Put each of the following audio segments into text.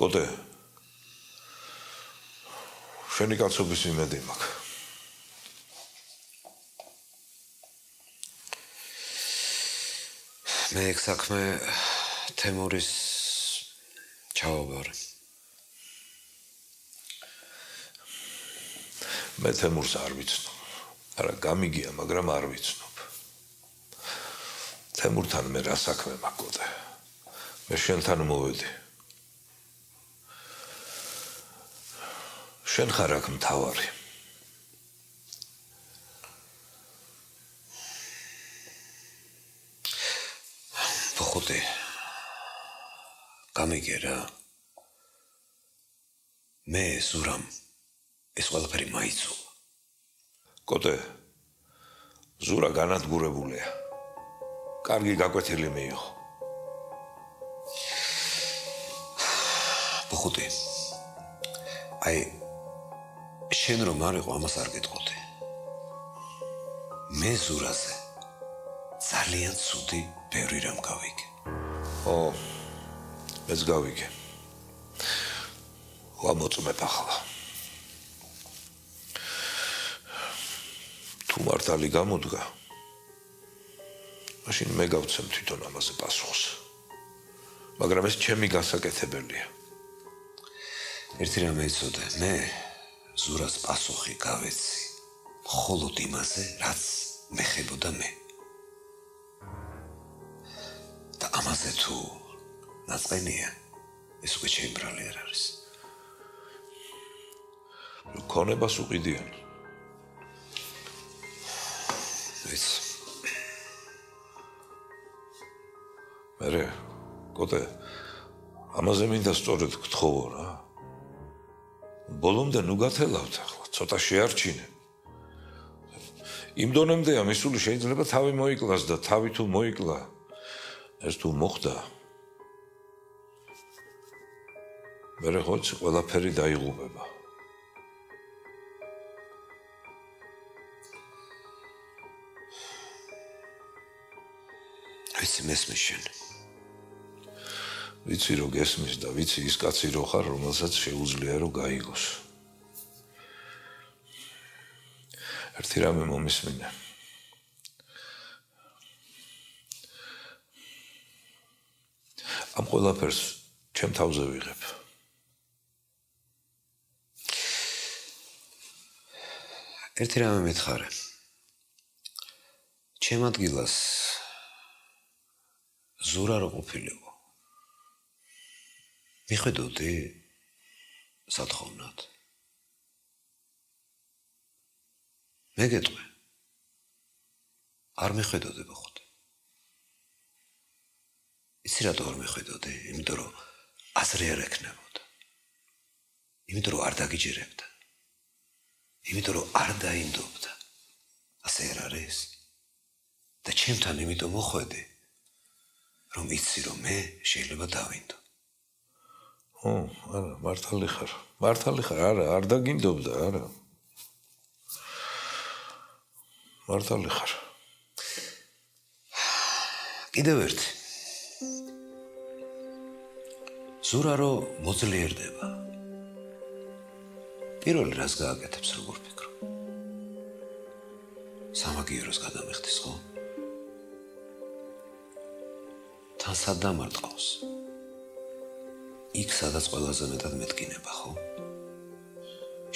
კოტე შენი კაცობის იმედი მაქვს. მე ეგ საქმე თემურის ჩავაბარე. მე თემურს არ ვიცნობ. არა გამიგია, მაგრამ არ ვიცნობ. თემურთან მე რა საქმე მაქვს კოტე? მე შენთან მოვედი. შენ ხარ აქ მთავარი. ხუთი გამიგე რა მე ზურამ ეს ყველაფერი მაიცოლა. კოტე ზურა განადგურებულია. კარგი გაკვეთილი მიიღო. ხუთი აი შენ რომ არ იყო ამას არ გეტყოდი. მე ზურაზე ძალიან ცუდი ბევრი რამ გავიგე. მეც გავიგე. ვამოწმებ ახლა. თუ მართალი გამოდგა, მაშინ მე გავცემ თვითონ ამაზე პასუხს. მაგრამ ეს ჩემი გასაკეთებელია. ერთი რამ ეცოდე, მე ზურას პასუხი გავეცი მხოლოდ იმაზე, რაც მეხებოდა მე. და ამაზე თუ ნაწყენია, ეს უკვე ჩემი ბრალი არ არის. ქონებას უყიდიან. ვიცი. მერე, კოტე, ამაზე მინდა სწორედ გთხოვო რა. ბოლომდე ნუ გათელავთ ახლა, ცოტა შეარჩინე. იმ დონემდეა მისული შეიძლება თავი მოიკლას და თავი თუ მოიკლა, ეს თუ მოხდა, მერე ხოცი ყველაფერი დაიღუპება. ვიცი მესმის შენ. ვიცი რომ გესმის და ვიცი ის კაცი რო ხარ, რომელსაც შეუძლია რომ გაიგოს. ერთი რამე მომისმინე. ამ ყველაფერს ჩემ თავზე ვიღებ. ერთი რამე მითხარე. ჩემ ადგილას ზურა რო ყოფილიყო. მიხედოდი სათხოვნად. მე გეტყვი. არ მიხედოდი ბახოთ. იცი რატო არ მიხედოდი? იმიტომ რომ აზრი არ ექნებოდა. იმიტომ რომ არ დაგიჯერებდა. იმიტომ რომ არ დაინდობდა. ასე არ არის? და ჩემთან იმიტომ მოხვედი, რომ იცი რომ მე შეიძლება დავინდო. არა, მართალი ხარ. მართალი ხარ, არა, არ დაგინდობდა, არა. მართალი ხარ. კიდევ ერთი. ზურა რო მოძლიერდება. პირველი რას გააკეთებს, როგორ ფიქრობ? სამაგიეროს გადამეხდის, ხო? თან სად დამარტყავს? იქ სადაც ყველაზე მეტად მეტკინება, ხო?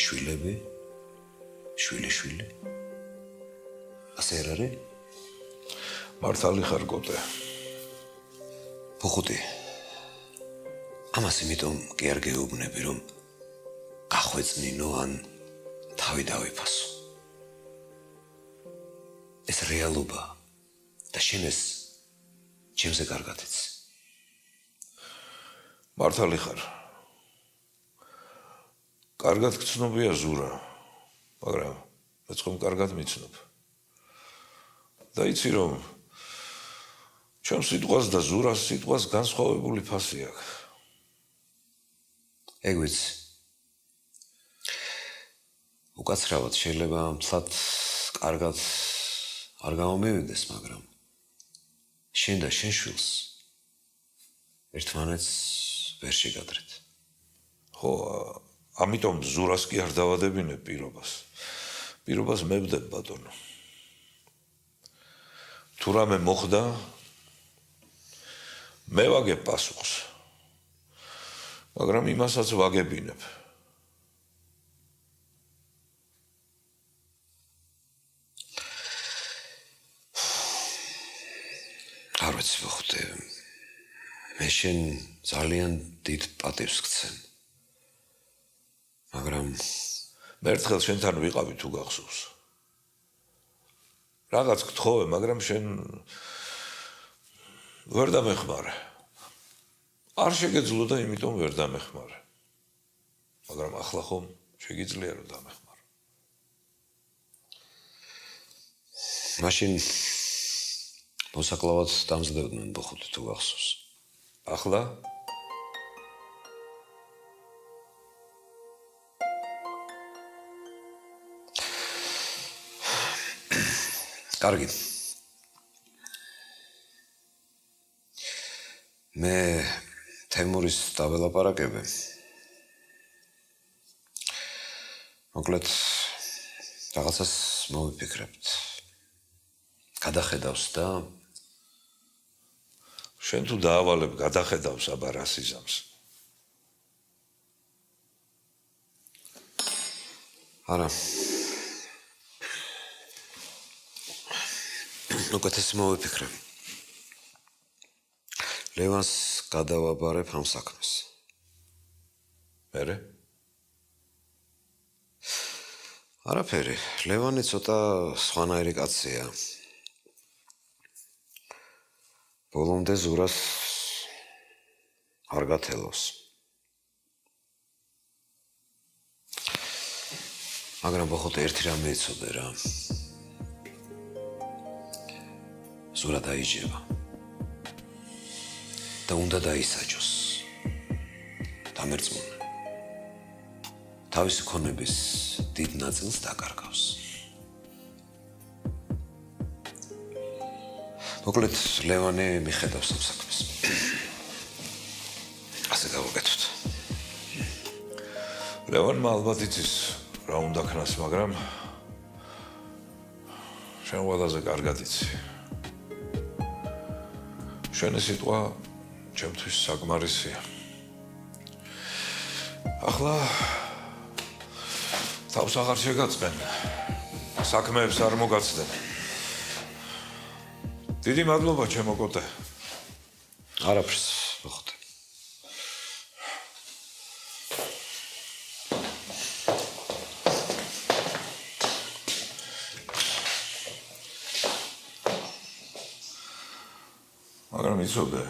შვილები, შვილი. ასე არ არის? მართალი ხარ კოტე. ხუთი. ამას იმიტომ კი არ გეუბნები, რომ გახვეწნინო ან თავი დავიფასო. ეს რეალობა და შენ ეს ჩემზე კარგად იცი. მართალი ხარ. კარგად გცნობია ზურა, მაგრამ მეც ხომ კარგად მიცნობ. და იცი რომ ჩემ სიტყვას და ზურას სიტყვას განსხვავებული ფასი აქვს. ეგ ვიცი. უკაცრავად შეიძლება მთლად კარგად არ გამომივიდეს, მაგრამ შენ და შენ შვილს ერთმანეთს ვერ შეგადრეთ. ხო, ამიტომ ზურას კი არ დავადებინებ პირობას. პირობას მევდებ ბატონო. თუ რამე მოხდა, მე ვაგებ პასუხს. მაგრამ იმასაც ვაგებინებ. არ ვიცი მოხდე. მე შენ ძალიან დიდ პატივს გცემ. მაგრამ მე ერთხელ შენთან ვიყავი თუ გახსოვს. რაღაც გთხოვე, მაგრამ შენ ვერ დამეხმარე. არ შეგეძლო და იმიტომ ვერ დამეხმარე. მაგრამ ახლა ხომ შეგიძლია რომ დამეხმარე. მაშინ მოსაკლავად დამზდებდნენ ბოხუთი თუ გახსოვს. ახლა კარგი. მე თემურის დაველაპარაკებ. მოკლედ რაღაცას მოვიფიქრებთ. გადახედავს და შენ თუ დაავალებ გადახედავს აბა რა სიზამს. არა. უკეთესი მოვიფიქრე. ლევანს გადავაბარებ ამ საქმეს. მერე? არაფერი. ლევანი ცოტა სხვანაირი კაცია. ბოლომდე ზურას არ გათელოს. მაგრამ ბოხოთ ერთი რამე იცოდე რა. ზურა დაიჯება. და უნდა დაისაჯოს. დამერწმუნე. თავისი ქონების დიდ ნაწილს დაკარგავს. მოკლედ ლევანი მიხედავს ამ საქმეს. ასე გავუკეთოთ. ლევანმა ალბათ იცის რა უნდა ქნას, მაგრამ შენ ყველაზე კარგად იცი. შენი სიტყვა ჩემთვის საკმარისია. ახლა თავს აღარ შეგაწყენ. საქმეებს არ მოგაცდენ. დიდი მადლობა ჩემო კოტე. არაფერს მოხდა. მაგრამ იცოდე,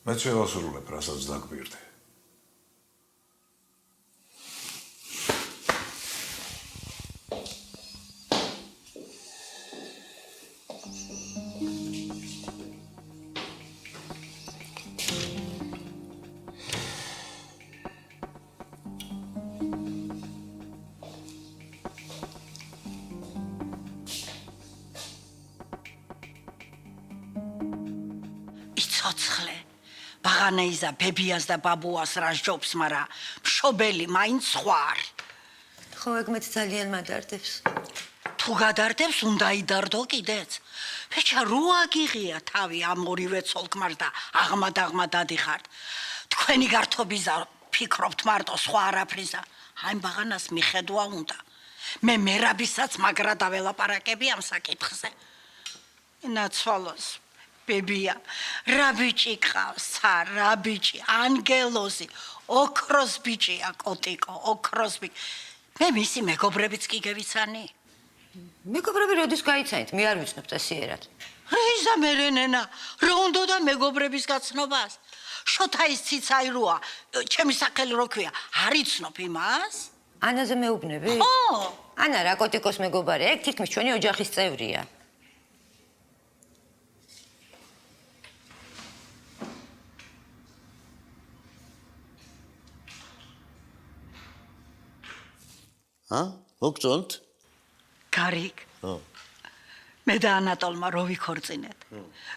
მეც შევასრულებ, რასაც დაგბირდი. ცოცხლე ბაღანეიზა ბებიას და ბაბუას რაჟობს, მაგრამ მშობელი მაინც სხვა არის. ხო, ეგ მეც ძალიან მადარდებს. თუ გადარდებს, უნდა იდარდო კიდეც. ბიჭა, რო აგიღია თავი ამ ორივე ცოლქმარს და აღმად დადიხართ. თქვენი გართობიზა ფიქრობთ მარტო სხვა არაფრისა. აი ბაღანას მიხედვა უნდა. მე მერაბისაც მაგრა დაველაპარაკები ამ საკითხზე. ნაცვალოს ბებია, რა ბიჭი ყავს, რა ბიჭი, ანგელოზი, ოქროს ბიჭია კოტიკო, ოქროს ბიჭი. მე მისი მეგობრებიც კი გევიცანი? მეგობრები როდის გაიცანით? მე არ ვიცნობ წესიერად. რიზა მერენენა, რა უნდა და მეგობრების გაცნობას? შოთაის ციცაიროა, ჩემი სახელი რო ქვია, არ იცნობ იმას? ანაზე მეუბნები? ხო. ანა რა კოტიკოს მეგობარი, ეგ თითქმის ჩვენი ოჯახის წევრია. მოგწონთ? გარიგ. მე და ანატოლმა რო ვიქორწინეთ.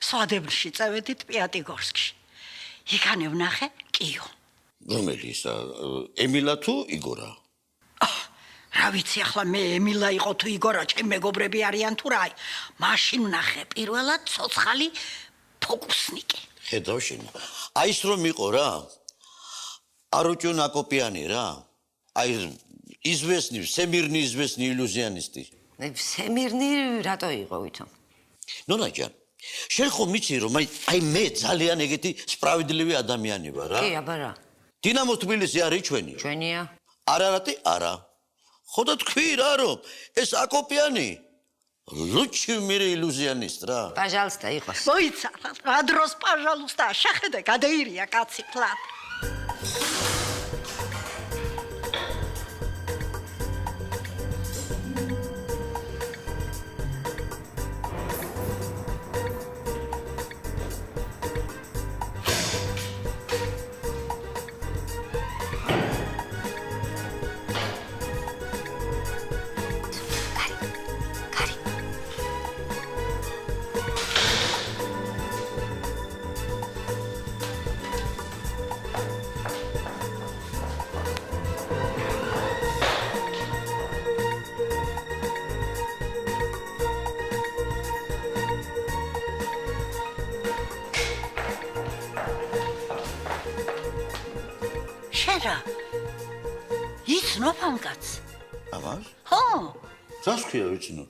სვადებრში წევედით პიატიგორსკში. იქანე ვნახე კიო. რომელი ისა ემილა თუ იგორა? რა ვიცი ახლა მე ემილა იყო თუ იგორა, ჩემ მეგობრები არიან თუ რა. მაშინ ვნახე პირველად ცოცხალი ფოკუსნიკი. ხედავ შენ. აი ის რომ იყო რა. აროჭო ნაკოპიანი რა. აი известный, всемирный известный иллюзионисты. სემირნი რატო იყო ვითომ? ნონაჯან. შენ ხომ მიცი რომ აი მე ძალიან ეგეთი სპრავედლივი ადამიანი ვარ რა. კი, აბა რა. დინამო თბილისი არის ჩვენი. ჩვენია. არარატი არა. ხო და თქვი რა რომ ეს აკოპიანი лучший в мире иллюзионист რა. პაჟალსტა იყოს. მოიცა რა დროს პაჟალუსტა შეხედე გადაირია კაცი ფლად. შერა იცნობ ამ კაცს? ამას? ხო, რას ქვია ვიცნო?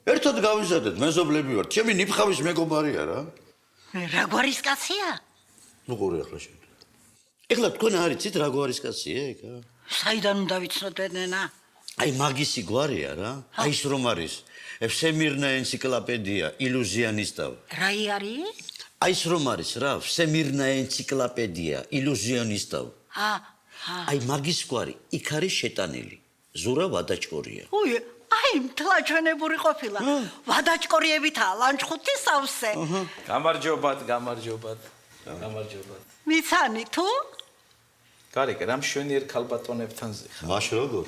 ერთად გავიზარდეთ, მეზობლები ვართ. ჩემი ნიფხავის მეგობარია რა. რა გვარის კაცია? ნუ ყური ახლა შენ. ეხლა თქვენ არიცით რა გვარის კაცია ეგ? საიდან უნდა ვიცნოთ ენა? აი მაგისი გვარია რა. აი ის რომ არის всемирная энциклопедия иллюзионистов. რა არის? აი ის რომ არის რა, всемирная энциклопедия иллюзионистов. აი მაგის გვარი იქ არის შეტანილი. ზურა ვადაჭკორია. უი, აი მთლაჩვენებური ყოფილა. ვადაჭკორიებითაა ლანჩხუთი სავსე. გამარჯობათ. მიცანი თუ? გარეკე, რა მშვენიერ ქალბატონებთან ზიხარ. მაშ როგორ?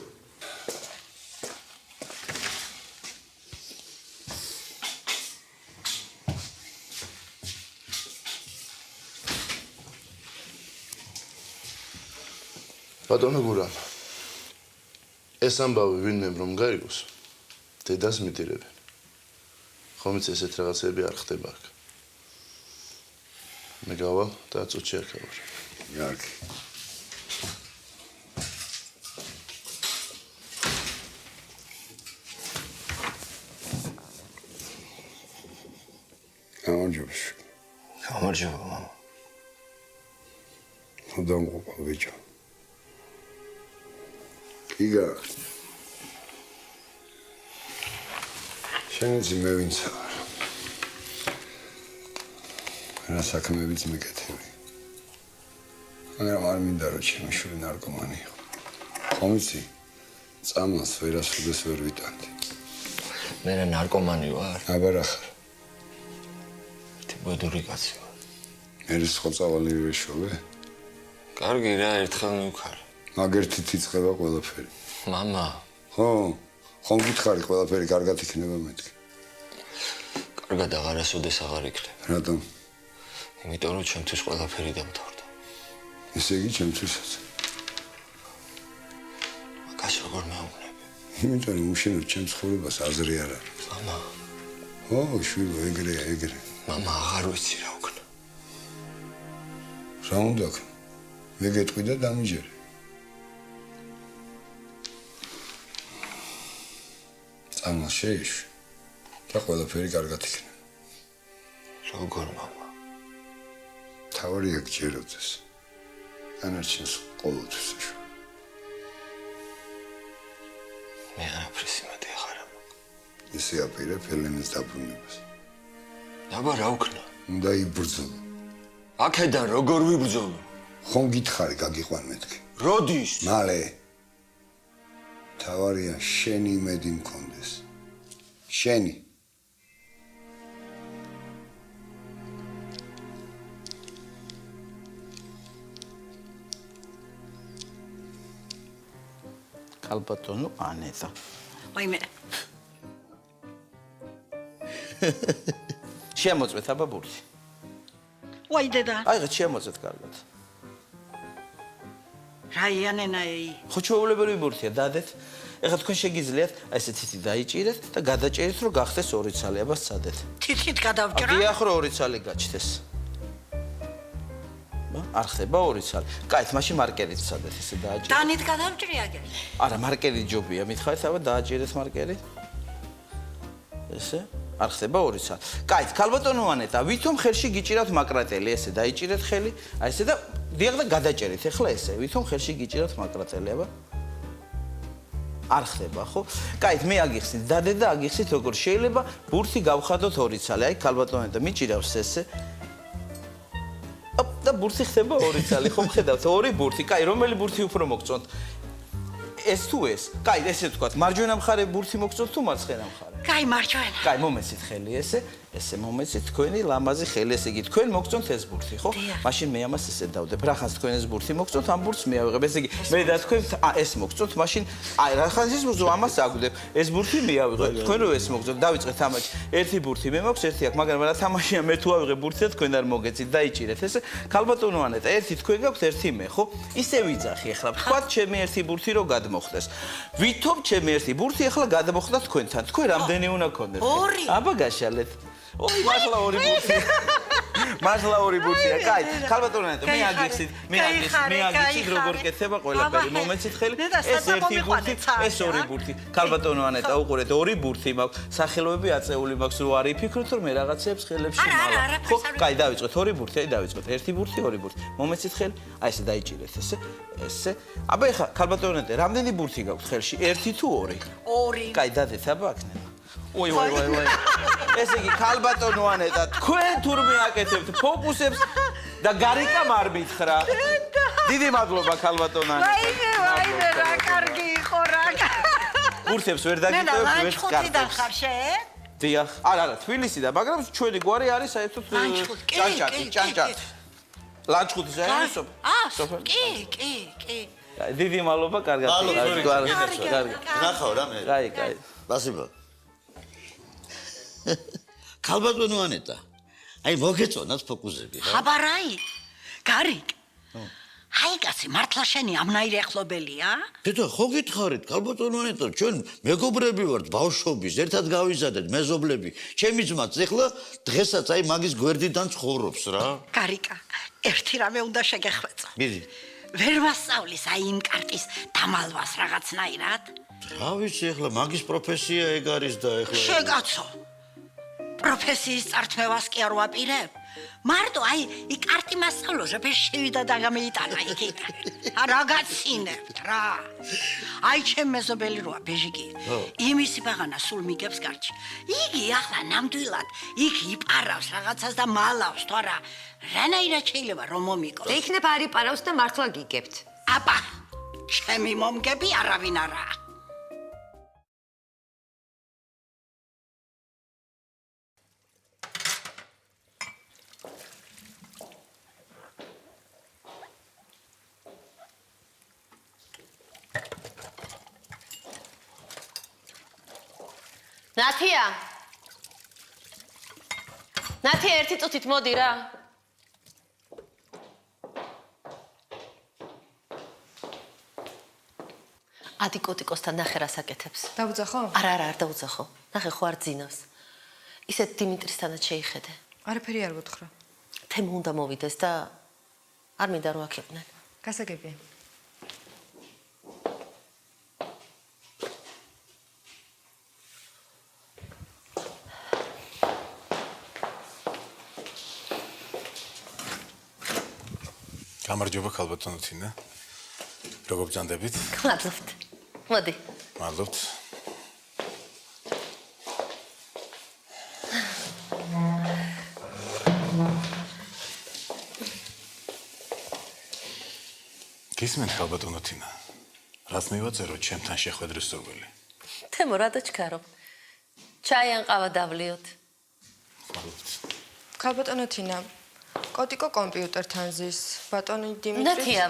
ბატონო გურამ, ეს ამბავი ვინმე რომ გაიგოს, დედას მიდირებენ. ხომიც ესეთ რაღაცები არ ხდება აქ. მე გავალ და წუთში აქ ვარ. იარკი. გამარჯობა. გამარჯობა მამა. ხოდამ ყოფა ბიჭო. იგა. შენიცი მე ვინც ვარ. რა საქმეებიც მეკეთები. მაგრამ არ მინდა რომ ჩემი შვილი ნარკომანი იყო. ხომ იცი? წამალს ვერასოდეს ვერ ვიტანდი. მე რა ნარკომანი ვარ? აბა რა ხარ? ტიბოდური კაცი ვარ. მე სხვა წავალი ვეშოვე? კარგი რა, ერთხელ მივქარ. მაგერთით იწყება ყველაფერი. მამა, ხო, ხომ გითხარი ყველაფერი კარგად იქნება მეთქი. კარგად აღარასოდეს აღარ იქნება. რატომ? იმიტომ რომ ჩემთვის ყველაფერი დამთავრდა. ესე იგი ჩემთვისაც. მაგას როგორ მეუბნები? იმიტომ რომ უშენოდ ჩემ ცხოვრებას აზრი არ არის. მამა, ო, შვილო, ეგრე. მამა აღარ ვიცი რა ვქნა. რა უნდა ქნა? მე გეტყვი და დამიჯერე. წამალ შეეშვი და ყველაფერი კარგად იქნება. როგორ მამა? თავარია გჯეროდეს. დანარჩენს ყოველთვის ეშვა. მე არაფრის იმედი აღარ მაქვს. ისე აპირებ ელენეს დაბრუნებას. აბა რა ვქნა? უნდა იბრძოლო. აქედან როგორ ვიბრძოლო? ხომ გითხარი გაგიყვან მეთქი. როდის? მალე. თავარია შენი იმედი მქონდეს. შენი. ქალბატონო ანეტა. ვაიმე. შემოწმეთ აბა ბურთი. ვაი დედა. აი რა შემოწმეთ კარგად. რაიანენაი. ხო ჩვეულებრივი ბურთია, დადეთ. ეხლა თქვენ შეგიძლიათ აი ესე თითი დაიჭირეთ და გადაჭერით, რომ გახდეს 2 ცალი, აბა სცადეთ. თითით გადავჭრა. დიახ, რომ 2 ცალი გაჩნდეს. არ ხდება 2 ცალი. კაი, მაშინ მარკერით სცადეთ, ესე დააჭირეთ. დანით გადავჭრი აგერ. არა, მარკერი ჯობია, მითხარით, აბა დააჭირეთ მარკერი. ესე არ ხდება 2 ცალი. კაი, ქალბატონო ანეტა, ვითომ ხელში გიჭირავთ მაკრატელი, ესე დაიჭირეთ ხელი, აი ესე და დიახ და გადაჭერით, ეხლა ესე, ვითომ ხელში გიჭირავთ მაკრატელი, აბა? არ ხდება, ხო? კაი, მე აგიხსნით, დადეთ და აგიხსნით, როგორ შეიძლება ბურთი გავხადოთ 2 ცალი. აი, ქალბატონო ანეტა, მიჭირავს ესე. და ბურთი ხდება 2 ცალი, ხო მხედავთ, 2 ბურთი. კაი, რომელი ბურთი უფრო მოგწონთ? ეს თუ ეს? კაი, ესე ვთქვათ, მარჯვენა მხარე ბურთი მოგწონთ თუ მარცხენა მხარე? კაი, მარჯვენა. კაი, მომეცით ხელი ესე, ესე მომეცით თქვენი ლამაზი ხელი, ესე იგი თქვენ მოგწონთ ეს ბურთი, ხო? მაშინ მე ამას ესე დავდებ. რახანს თქვენ ეს ბურთი მოგწონთ, ამ ბურთს მე ავიღებ. ესე იგი, მე და თქვენ ეს მოგწონთ, მაშინ აი რახანს ის მოგწონთ, ამას აგვდებ. ეს ბურთი მე ავიღებ. თქვენ რო ეს მოგწონთ, დავიწყეთ ამაში. ერთი ბურთი მე მაქვს, ერთი აქ, მაგრამ რა თამაშია, მე თუ ავიღებ ბურთი და თქვენ არ მოგეცით, დაიჭირეთ ესე. ქალბატონო ანეტა, ერთი თქვენ გაქვთ, ერთი მე, ხო? ისე ვიძახი ახლა. თქვათ ჩემი ერთი ბურთი რო გადმოხდეს. ვითომ ჩემი ერთი ბურთი ახლა გადმოხდა თქვენთან. თქვენ რამდენი უნდა გქონდეთ? 2. აბა გაშალეთ. ოი, მართლა 2 ბურთი. მართლა 2 ბურთია. კაი, ქალბატონო ანეტა, მე აგიხსით, მე აგიხსით როგორ კეთება ყველაფერი. მომეცით ხელი. ეს ერთი ბურთი, ეს 2 ბურთი. ქალბატონო ανეტა, უყურეთ, 2 ბურთი მაქვს. სახელოები აწეული მაქვს, რო არ იფიქროთ, რომ მე რაღაცებს ხელებში მალა. ხო, კაი, დავიწყოთ 2 ბურთი, აი დავიწყოთ. ერთი ბურთი, 2 ბურთი. მომეცით ხელი. აი ესე დაიჭირეთ, ესე. ესე. აბა ეხა ქალბატონო ანეტა, რამდენი ბურთი გაქვთ ხელში? 1 თუ 2? 2. კაი, დადეთ, აბა აქნება. ой. ესე იგი ქალბატონო ანეტა, თქვენ თურმე აკეთებთ ფოკუსებს და გარიკამ არ მითხრა. დიდი მადლობა ქალბატონო ანეტა. ვაიმე, რა კარგი იყო რა. ბურთებს ვერ დაგიტოვებ, ვერ ლანჩხუთიდან ხარ შე? დიახ. არა, თბილისი და, მაგრამ ჩვენი გვარი არის საერთოდ ჭანჭაკი. ლანჩხუთის აერესობ? კი. დიდი მადლობა, კარგად. კარგი. ნახავ რა მე. კაი. ბასიბო. ქალბატონო ანეტა. აი მოგეწონათ ფოკუსები რა. ხაბარაი. გარიკ. აი კაცი, მართლა შენი ამნაირი ახლობელია? დედა, ხო გითხარით, ქალბატონო ანეტა, ჩვენ მეგობრები ვართ ბავშვობის, ერთად გავიზარდეთ მეზობლები. ჩემი ძმაც ეხლა დღესაც აი მაგის გვერდიდან ცხოვრობს რა. გარიკა, ერთი რამე უნდა შეგეხვეწო. მიდი. ვერ მასწავლის აი იმ კარტის დამალვას რაღაცნაირად? რა ვიცი ეხლა მაგის პროფესია ეგ არის და ეხლა შეკაცო. პროფესიის წართმევას კი არ ვაპირებ. მარტო აი იქ კარტი მასწავლოზე შევიდა და გამეიტანა იქიდან. რა გაცინებთ რა. აი ჩემ მეზობელი როა ბეჟიკი. იმისი ბაღანა სულ მიგებს კარჩი. იგი ახლა ნამდვილად იქ იპარავს რაღაცას და მალავს თუ არა. რანაირად შეიძლება რომ მომიგოს? იქნებ არ იპარავს და მართლა გიგებთ. აბა, ჩემი მომგები არავინ არაა. ნათია ერთი წუთით მოდი რა. ადი კოტიკოსთან ნახე რა საკეთებს. დავუძახო? არა, არ დავუძახო. ნახე ხო არ ძინავს. ისეთ დიმიტრისთანაც შეიხედე. არაფერი არ გუთხრა. თემ უნდა მოვიდეს და არ მინდა რომ აქ იყვნენ. გასაგებია. გამარჯობა ქალბატონო თინა. როგორ ბრძანდებით? მადლობთ. მოდი. მადლობთ. გისმენთ ქალბატონო თინა. რაც მივაწერო ჩემთან შეხვედრის სურვილი. თემო რა დაჩქარო. ჩაი ან ყავა დავლიოთ. მადლობთ. ქალბატონო თინა, კოტიკო კომპიუტერთან ზის, ბატონი დიმიტრი. ნათია,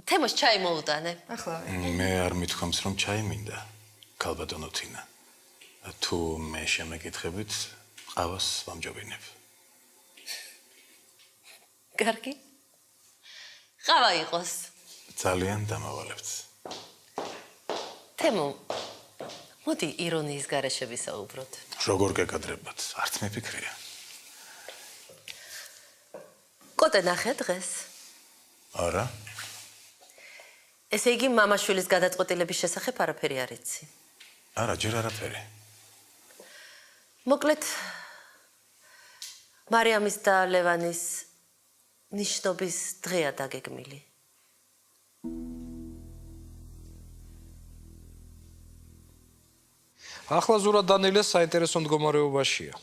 თემოს ჩაი მოუტანე. ახლა. მე არ მithქვამს რომ ჩაი მინდა. ქალბატონო თინა. თუ მე შემეკითხებით, ყავას ვამჯობინებ. კარგი. ყავა იყოს. ძალიან დამავალებთ. თემო, მოდი ირონიის გარეშე ვისაუბროთ. როგორ გეკადრებათ? არც მიფიქრია. კოტე ნახე დღეს. არა? ესე იგი მამაშვილის გადაწყვეტილების შესახებ არაფერი არ იცი. არა, ჯერ არაფერი. მოკლედ მარიამის და ლევანის ნიშნობის დღეა დაგეგმილი. ახლა ზურა დანელიას საინტერესო მდგომარეობაშია.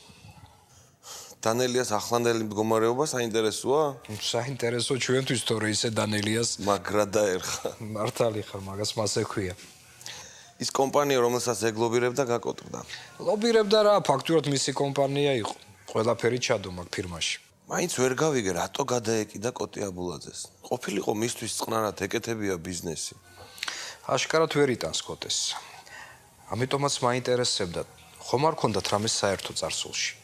დანელიას ახლანდელი მდგომარეობა საინტერესოა? საინტერესო ჩვენთვის თორე ისე დანელიას მაგრა დაერხა. მართალი ხარ, მაგას მასე ქვია. ის კომპანია, რომელსაც ეგლობირებდა, გაკოტრდა. ლობირებდა რა, ფაქტურად მისი კომპანია იყო. ყველაფერი ჩადო მაგ ფირმაში. მაინც ვერ გავიგე, რატო გადაეკიდა კოტი აბულაძეს. ყოფილიყო მისთვის წყნარად ეკეთებია ბიზნესი. აშკარად ვერ იტანს კოტეს. ამიტომაც მაინტერესებდა, ხომ არ ქონდათ რამე საერთო წარსულში.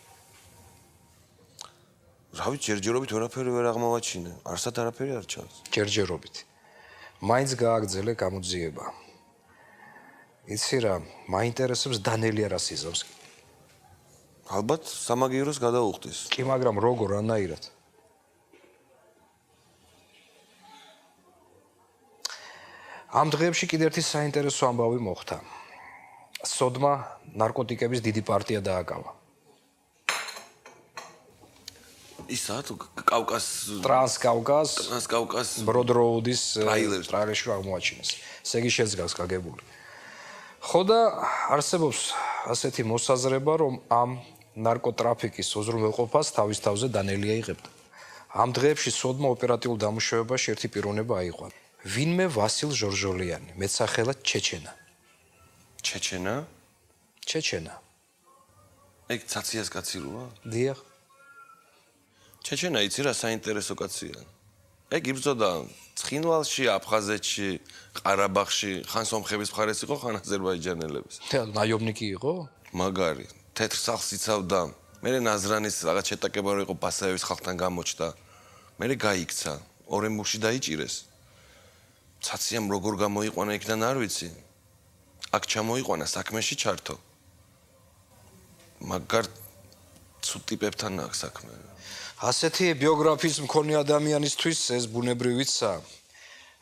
რავი, ჯერჯერობით ვერაფერი ვერ აღმოვაჩინე. არსად არაფერი არ ჩანს. ჯერჯერობით. მაინც გააგრძელე გამოძიება. იცი რა, მაინტერესებს დანელია რას იზავს. ალბათ სამაგიეროს გადაუხდის. კი, მაგრამ როგორ ანაირად? ამ დღეებში კიდევ ერთი საინტერესო ამბავი მოხდა. სოდმა ნარკოტიკების დიდი პარტია დააკავა. ისა თუ კავკას ტრანსკავკას ბროდროუდის ტრაილერში აღმოაჩინეს. ესე იგი შეძგავს გაგებული. ხო და არსებობს ასეთი მოსაზრება, რომ ამ ნარკოტრაფიკის უზრუნველყოფას თავის თავზე დანელია იღებდა. ამ დღეებში სოდმა ოპერატიულ დამუშავებაში ერთი პიროვნება აიყვანა. ვინმე ვასილ ჟორჟოლიანი, მეტსახელად ჩეჩენა. ჩეჩენა? ჩეჩენა. ეგ ცაციას კაცი როა? დიახ. ჩეჩენა იცი რა საინტერესო კაცია. ეგ იბრძოდა ცხინვალში, აფხაზეთში, ყარაბაღში, ხან სომხების მხარეს იყო, ხან აზერბაიჯანელების. ნაიობნიკი იყო? მაგარი, თეთრ სახლს იცავდა. მერე ნაზრანის რაღაც შეტაკება რო იყო პასაევის ხალხთან გამოჩნდა. მერე გაიქცა, ორემბურგში დაიჭირეს. ცაციამ როგორ გამოიყვანა იქიდან არ ვიცი. აქ ჩამოიყვანა საქმეში ჩართო. მაგარ ცუდ ტიპებთან აქვს საქმე. ასეთი ბიოგრაფიის მქონე ადამიანისთვის ეს ბუნებრივიცა.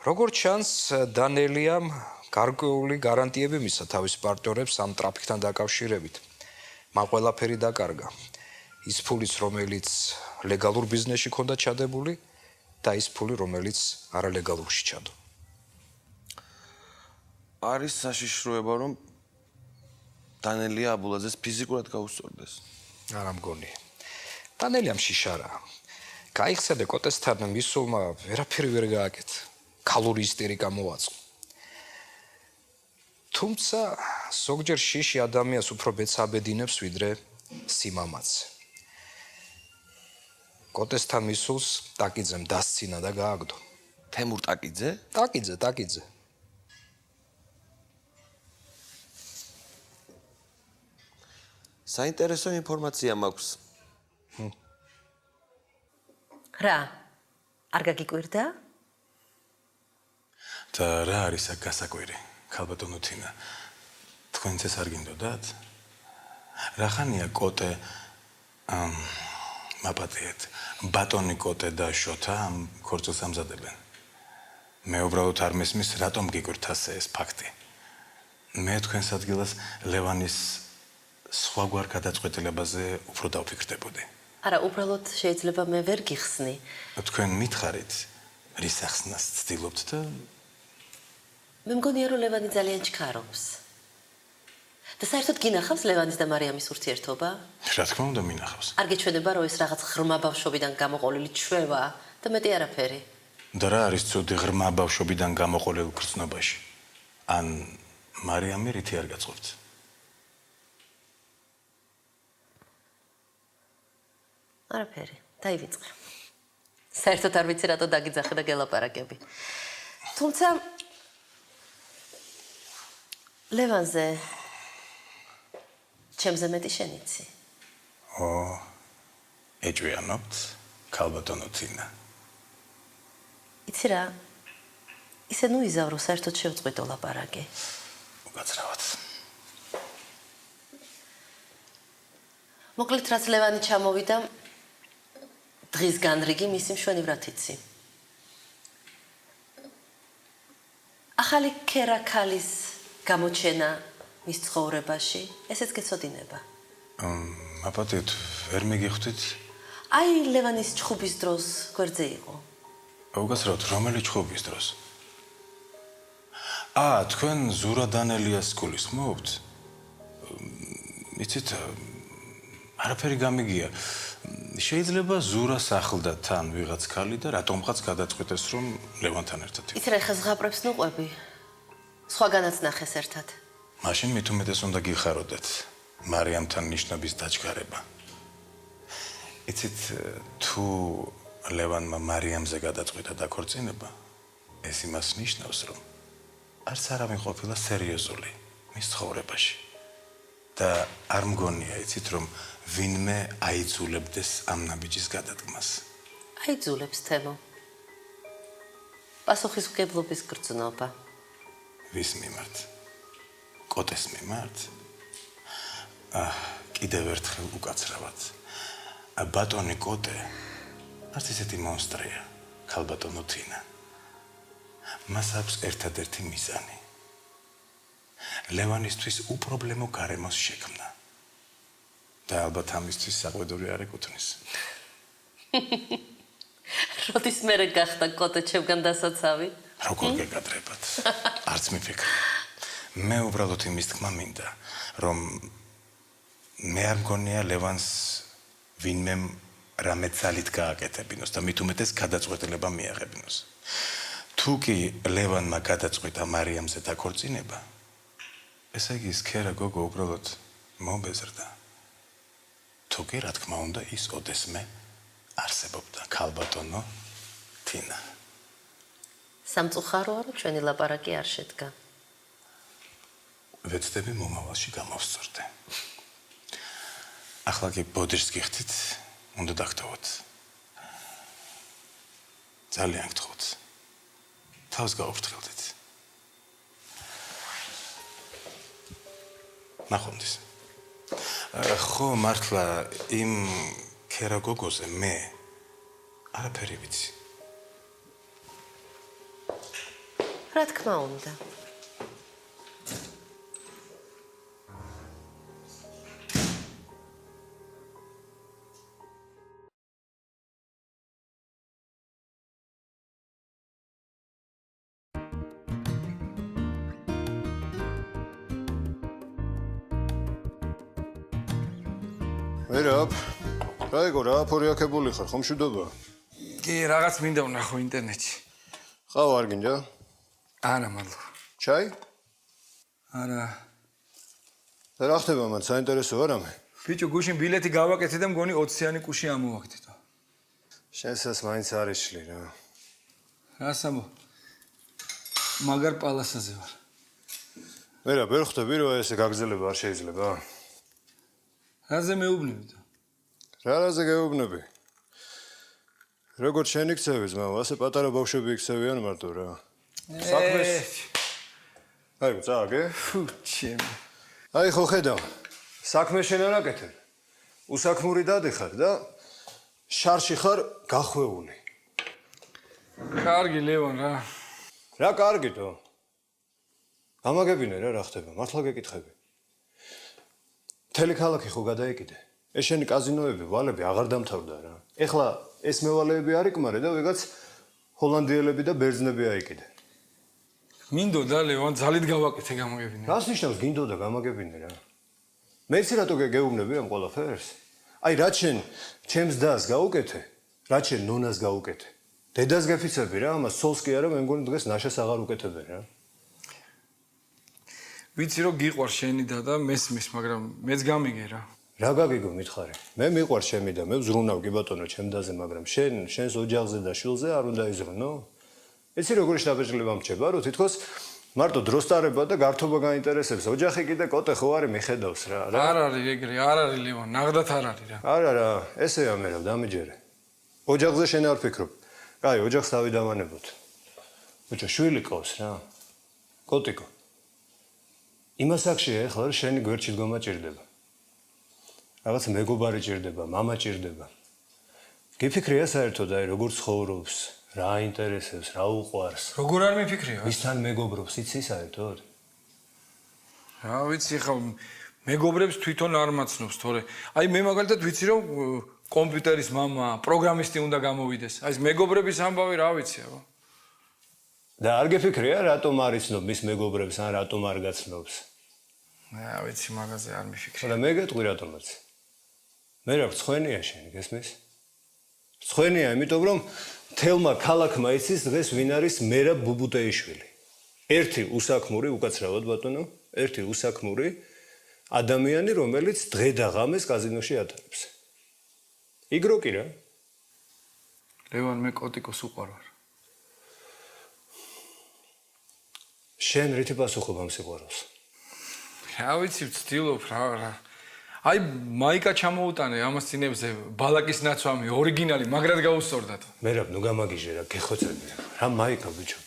როგორც ჩანს, დანელიამ გარკვეული გარანტიები მისცა თავის პარტნიორებს ამ ტრაფიკთან დაკავშირებით. მან ყველაფერი დაკარგა. ის ფულიც, რომელიც ლეგალურ ბიზნესში ჰქონდა ჩადებული და ის ფული, რომელიც არალეგალურში ჩადო. არის საშიშროება, რომ დანელია აბულაძეს ფიზიკურად გაუსწორდეს. არა მგონია. დანელიამ შიშარა. გაიხსენე კოტესთან მისულმა ვერაფერი ვერ გააკეთა. ქალური ისტერიკა მოაწყო. თუმცა ზოგჯერ შიში ადამიანს უფრო ბედს აბედინებს ვიდრე სიმამაცე. კოტესთან მისულს ტაკიძემ დასცინა და გააგდო. თემურ ტაკიძე? ტაკიძე. საინტერესო ინფორმაცია მაქვს. რა? არ გაგიკვირდა? და რა არის აქ გასაკვირი? ქალბატონო თინა. თქვენც ეს არ გინდოდათ? რახანია კოტე მაპატიეთ. ბატონი კოტე და შოთა ამ ქორწილს ამზადებენ. მე უბრალოდ არ მესმის რატომ გიკვირთ ასე ეს ფაქტი. მე თქვენს ადგილას ლევანის სხვაგვარ გადაწყვეტილებაზე უფრო დავფიქრდებოდი. არა, უბრალოდ შეიძლება მე ვერ გიხსნი. თქვენ მითხარით, რის ახსნას ცდილობთ და მე მგონია, რომ ლევანი ძალიან ჩქარობს. და საერთოდ გინახავს ლევანის და მარიამის ურთიერთობა? რა თქმა უნდა მინახავს. არ გეჩვენება, რომ ეს რაღაც ღრმა ბავშვობიდან გამოყოლილი ჩვევა და მეტი არაფერი. და რა არის ცუდი ღრმა ბავშვობიდან გამოყოლილ გრძნობაში? ან მარიამი რითი არ გაწყობთ? არაფერი, დაივიწყე. საერთოდ არ ვიცი რატო დაგიძახე და გელაპარაკები. თუმცა ლევანზე ჩემზე მეტი შენ იცი. ეჭვიანობთ, ქალბატონო თინა. იცი რა, ისე ნუ იზავრო, საერთოდ შევწყვიტო ლაპარაკი. უკაცრავად. მოკლედ რაც ლევანი ჩამოვიდა, დღის განრიგი მისი მშვენივრად იცი. ახალი ქერაქალის გამოჩენა მის ცხოვრებაში, ესეც გეცოდინება. აპატიოთ, ვერ მიგიხვდით? აი ლევანის ჩხუბის დროს გვერდზე იყო. უკაცრავად, რომელი ჩხუბის დროს? თქვენ ზურა დანელიას გულისხმობთ? იცით, არაფერი გამიგია. შეიძლება ზურას ახლდა თან ვიღაც ქალი და რატომღაც გადაწყვიტეს, რომ ლევანთან ერთად იყო. იცი რა ხა ზღაპრებს ნუყვები. სხვაგანაც ნახეს ერთად. მაშინ მით უმეტეს უნდა გიხაროდეთ მარიამთან ნიშნობის დაჩქარება. იცით, თუ ლევანმა მარიამზე გადაწყვიტა დაქორწინება, ეს იმას ნიშნავს, რომ არც არავინ ყოფილა სერიოზული მის ცხოვრებაში. და არ მგონია, იცით, რომ ვინმე აიძულებდეს ამ ნაბიჯის გადადგმას. აიძულებს თემო. პასუხისმგებლობის გრძნობა. ვის მიმართ? კოტეს მიმართ? კიდევ ერთხელ უკაცრავად. ბატონი კოტე არც ისეთი მონსტრია, ქალბატონო თინა. მას აქვს ერთადერთი მიზანი. ლევანისთვის უპრობლემო გარემოს შექმნა. და ალბათ ამისთვის საყვედური არ ეკუთვნის. როდის მერე გახდა კოტე ჩემგან დასაცავი? როგორ გეკადრებათ? არც მიფიქრე. მე უბრალოდ იმის თქმა მინდა, რომ მე არ მგონია ლევანს ვინმე რამე ძალით გააკეთებინოს და მით უმეტეს გადაწყვეტილება მიაღებინოს. თუ კი ლევანმა გადაწყვიტა მარიამზე დაქორწინება, ესე იგი ის ქერა გოგო უბრალოდ მობეზრდა. თუ კი, რა თქმა უნდა, ის ოდესმე არსებობდა, ქალბატონო თინა. სამწუხაროა, რომ ჩვენი ლაპარაკი არ შედგა. ვეცდები მომავალში გამოვსწორდე. ახლა კი ბოდიშს გიხდით, უნდა დაგტოვოთ. ძალიან გთხოვთ. თავს გაუფრთხილდით. ნახვამდის. ხო, მართლა იმ ქერა გოგოზე მე არაფერი ვიცი. რა თქმა უნდა. ვერაფ. რა იყო რა, ფორიაქებული ხარ, ხომ მშვიდობა? კი, რაღაც მინდა ვნახო ინტერნეტში. ყავა არ გინდა? არა, მადლობა. ჩაი? არა. და რა ხდება მან, საინტერესოა რამე? ბიჭო, გუშინ ბილეთი გავაკეთე და მგონი 20-იანი კუში ამოვაგდითო. შენსაც მაინც არ იშლი რა. რა სამო? მაგარ პალასაზე ვარ. ვერაფ, ვერ ხვდები რომ ესე გაგზელება არ შეიძლება? რაზე მეუბნები? რა რაზე გეუბნები? როგორც შენ იქცევი ძმაო, ასე პატარა ბავშვები იქცევიან მარტო რა. საქმეს. აი, წააგე. ფუ, ჩემი. აი ხო ხედავ. საქმე შენ არ აკეთებ. უსაქმური დადიხარ და შარში ხარ გახვეული. კარგი ლევან რა. რა კარგითო? გამაგებინე რა ხდება? მართლა გეკითხები. მთელი ქალაქი ხო გადაეკიდე? ეს შენი კაზინოები, ვალები აღარ დამთავრდა რა. ეხლა ეს მევალეები არ იკმარე და ვიღაც ჰოლანდიელები და ბერძნები აიკიდე. მინდოდა ლევან ძალით გავაკეთე გამაგებინე. რას ნიშნავს გინდოდა გამაგებინე რა? მეც რატო გეუბნები ამ ყველაფერს? აი რაც შენ ჩემს დას გაუკეთე, რაც შენ ნონას გაუკეთე. დედას გეფიცები რა, ამას სოლს კი არა, მე მგონი დღეს ნაშას აღარ უკეთებენ რა. ვიცი რომ გიყვარ შენი და მესმის, მაგრამ მეც გამიგე რა. რა გაგიგო მითხარი? მე მიყვარ ჩემი და მე ვზრუნავ კი ბატონო ჩემ დაზე, მაგრამ შენს ოჯახზე და შვილზე არ უნდა იზრუნო. იცი როგორი შტაბეჭდილება მრჩება, რომ თითქოს მარტო დროს ტარება და გართობა გაინტერესებს. ოჯახი კიდე კოტე ხო არის მიხედავს რა. არ არის ეგრე, არ არის ლევან, ნაღდათ არ არის რა. არა რა, ესეა მერაბ დამიჯერე. ოჯახზე შენ არ ფიქრობ. კაი, ოჯახს თავი დავანებოთ. ბიჭო, შვილი ყავს რა. კოტიკო. იმას აქში ახლა შენი გვერდში დგომა ჭირდება. რაღაც მეგობარი ჭირდება, მამა ჭირდება. გიფიქრია საერთოდ აი როგორ ცხოვრობს, რა ინტერესებს, რა უყვარს. როგორ არ მიფიქრია? ვისთან მეგობრობს, იცი საერთოდ? რა ვიცი ხა მეგობრებს თვითონ არ მაცნობს, თორე აი მე მაგალითად ვიცი რომ კომპიუტერის მამა, პროგრამისტი უნდა გამოვიდეს. აი ეს მეგობრების ამბავი რა ვიცი, აბა. და არ გიფიქრია რატომ არ იცნობ მის მეგობრებს ან რატომ არ გაცნობს? რა ვიცი მაგაზე არ მიფიქრია. და მე გეტყვი რატომაც. მე რა ცხენია შენი, გესმის? ცხენია, იმიტომ რომ თელმა ქალაქმა იცის დღეს ვინ არის მერაბ ბუბუტეიშვილი. ერთი უსაქმური, უკაცრავად ბატონო, ერთი უსაქმური ადამიანი, რომელიც დღე და ღამეს კაზინოში ატარებს. იგრო კი რა. ლევან, მე კოტიკოს უყვარვარ. შენ რითი პასუხობ ამ სიყვარულს? რა ვიცი, ვცდილობ რა. აი მაიკა ჩამოუტანე ამას წინებზე ბალაკის ნაცვამი, ორიგინალი, მაგრად გაუსწორდათ. მერაბ, ნუ გამაგიჟე რა, გეხოცები. რა მაიკა ბიჭო.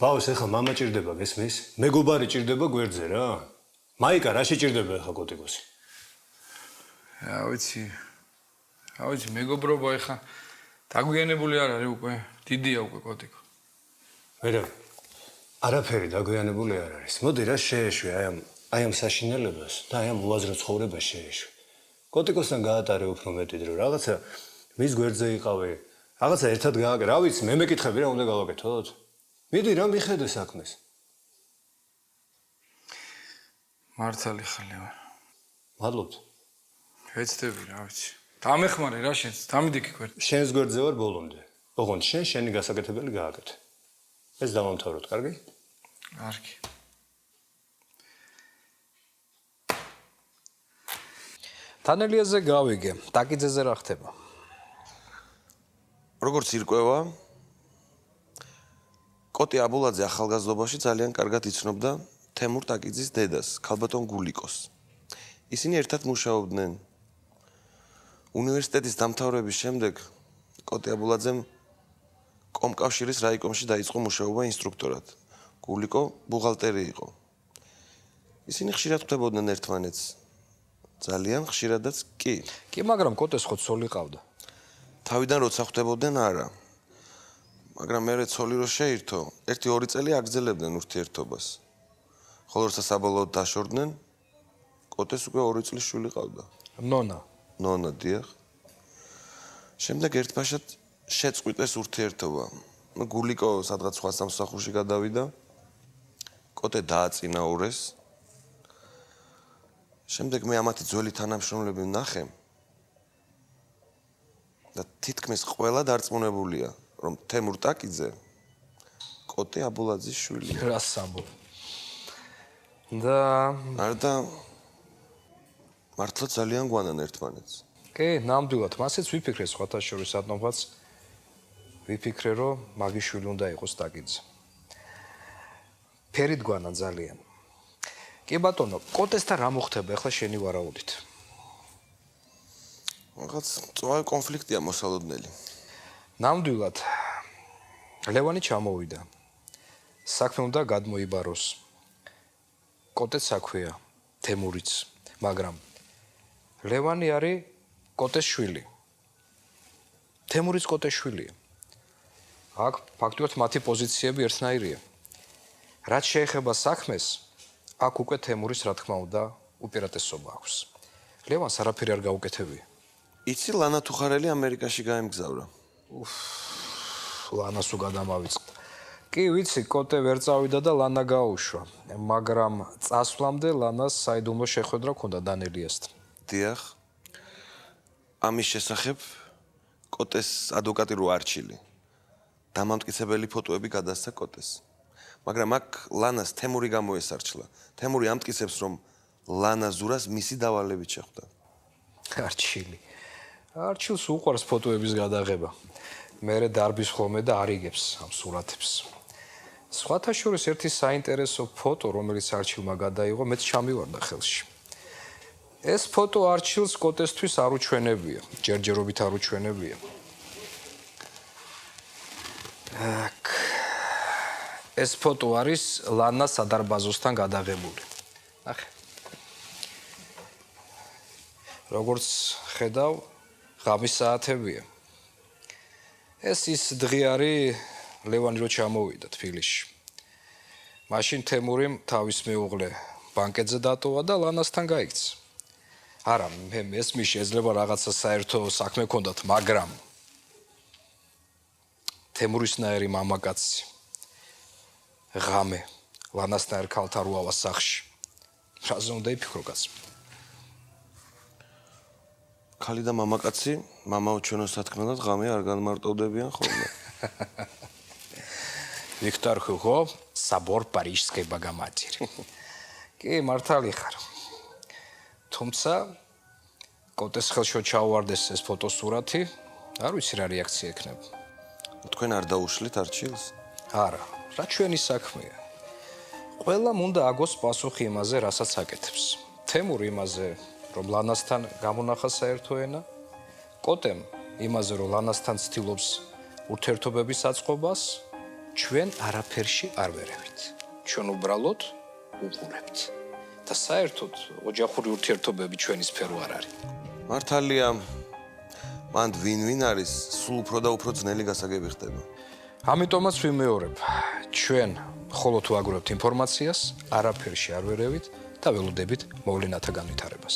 ბაუს ეხლა მამა ჭირდება, გესმის? მეგობარი ჭირდება გვერდზე რა. მაიკა რაში ჭირდება ეხლა კოტიკოსი? რა ვიცი, მეგობრობა ეხლა დაგვიანებული არ არის უკვე, დიდია უკვე კოტიკო. მერაბ, არაფერი დაგვიანებული არ არის. მოდი რა შეეშვი აი ამ საშინელებას და აი ამ უაზრო ცხოვრებას შეეშვი. კოტიკოსთან გაატარე უფრო მეტი დრო, რაღაცა მის გვერდზე იყავი, რაღაცა ერთად გააკეთე. რა ვიცი, მე მეკითხები რა უნდა გავაკეთოთ? მიდი რა მიხედე საქმეს. მართალი ხარ ლევან. მადლობთ. ვეცდები რა ვიცი. დამეხმარე რა შენს, დამიდიქი გვერდზე. შენს გვერდზე ვარ ბოლომდე. ოღონდ შენი გასაკეთებელი გააკეთე. ეს დავამთავროთ, კარგი? კარგი. თანელიაზე გავიგე, ტაკიძეზე რა ხდება? როგორც ირკვევა, კოტი აბულაძე ახალგაზრდობაში ძალიან კარგად იცნობდა თემურ ტაკიძის დედას, ქალბატონ გულიკოს. ისინი ერთად მუშაობდნენ. უნივერსიტეტის დამთავრების შემდეგ კოტი აბულაძემ კომკავშირის რაიკომში დაიწყო მუშაობა ინსტრუქტორად. გულიკო ბუღალტერი იყო. ისინი ხშირად ხვდებოდნენ ერთმანეთს. ძალიან ხშირადაც კი. კი, მაგრამ კოტეს ხო ცოლი ყავდა. თავიდან როცა ხვდებოდნენ არა. მაგრამ მერე ცოლი რო შეირთო, 1-2 წელი აგრძელებდნენ ურთიერთობას. ხოლო როცა საბოლოოდ დაშორდნენ, კოტეს უკვე 2 წლის შვილი ყავდა. ნონა, დიახ. შემდეგ ერთბაშად შეწყვიტეს ურთიერთობა. გულიკო სადღაც სხვა სამსახურში გადავიდა. კოტე დააწინაურეს. შემდეგ მე ამათი ძველი თანამშრომლები ვნახე და თითქმის ყველა დარწმუნებულია, რომ თემურ ტაკიძე კოტე აბულაძის შვილია. რას ამბობ? და არდა მართლა ძალიან გვანან ერთმანეთს. კი, ნამდვილად, მასეც ვიფიქრე სხვათა შორის ატომბაც ვიფიქრე, რომ მაგის შვილი უნდა იყოს ტაკიძე. ფერით გვანა ძალიან. კი ბატონო, კოტესთან რა მოხდება ახლა შენი ვარაუდით? რაღაც წვავი კონფლიქტია მოსალოდნელი. ნამდვილად ლევანი ჩამოვიდა. საქმე უნდა გადმოიბაროს. კოტეც საქმეა, თემურიც, მაგრამ ლევანი არის კოტეს შვილი. თემურიც კოტეს შვილია. აქ ფაქტობრივად მათი პოზიციები ერთნაირია. რაც შეეხება საქმეს, აქ უკვე თემურის რა თქმა უნდა უპირატესობა აქვს. ლევანს არაფერი არ გაუკეთებია. იცი ლანა თუხარელი ამერიკაში გაემგზავრა. ლანას უგადამავიწყდა. კი, ვიცი, კოტე ვერ წავიდა და ლანა გაუშვა, მაგრამ წასვლამდე ლანას საიდუმლო შეხვედრა ჰქონდა დანელიასთან. დიახ. ამის შესახებ კოტეს ადვოკატი რო არჩილი. დამამტკიცებელი ფოტოები გადასცა კოტეს. მაგრამ აქ ლანას თემური გამოესარჩლა. თემური ამტკიცებს, რომ ლანა ზურას მისი დავალებით შეხვდა. არჩილი. არჩილს უყვარს ფოტოების გადაღება. მერე დარბის ხოლმე და არიგებს ამ სურათებს. სხვათა შორის ერთი საინტერესო ფოტო, რომელიც არჩილმა გადაიღო, მეც ჩამივარდა ხელში. ეს ფოტო არჩილს კოტესთვის არ უჩვენებია, ჯერჯერობით არ უჩვენებია. ეს ფოტო არის ლანა სადარბაზოსთან გადაღებული. ნახე. როგორც ხედავ, ღამის საათებია. ეს ის დღე არის ლევანი რო ჩამოვიდა თბილისში. მაშინ თემურიმ თავის მეუღლე ბანკეტზე დატოვა და ლანასთან გაიქცა. არა, მე მესმის შეიძლება რაღაცა საერთო საქმე ქონდათ, მაგრამ თემურისნაირი მამაკაცი ღამე ლანასთან ერთ ქალთან რუავა სახში. რაზე უნდა იფიქრო კაცი? ქალი და მამაკაცი, მამაო ჩვენო სათქმელად ღამე არ განმარტოვდებიან ხოლმე. Виктор Хуго, собор Парижской Богоматери. კი, მართალი ხარ. თუმცა კოტეს ხელშო ჩაუვარდეს ეს ფოტოსურათი, არ ვიცი რა რეაქცია ექნება. თქვენ არ დაუშლით არჩილს? არა, რა ჩვენი საქმეა. ყველამ უნდა აგოს პასუხი იმაზე, რასაც აკეთებს. თემურ იმაზე, რომ ლანასთან გამონახა საერთო ენა, კოტემ იმაზე, რომ ლანასთან ცდილობს ურთიერთობების აწყობას, ჩვენ არაფერში არ ვერევით. ჩვენ უბრალოდ უყურებთ. და საერთოდ ოჯახური ურთიერთობები ჩვენი სფერო არ არის. მართალია, მანდ ვინ არის, სულ უფრო და უფრო ძნელი გასაგები ხდება. ამიტომაც ვიმეორებ, ჩვენ მხოლოდ ვაგროვებთ ინფორმაციას, არაფერში არ ვერევით და ველოდებით მოვლენათა განვითარებას.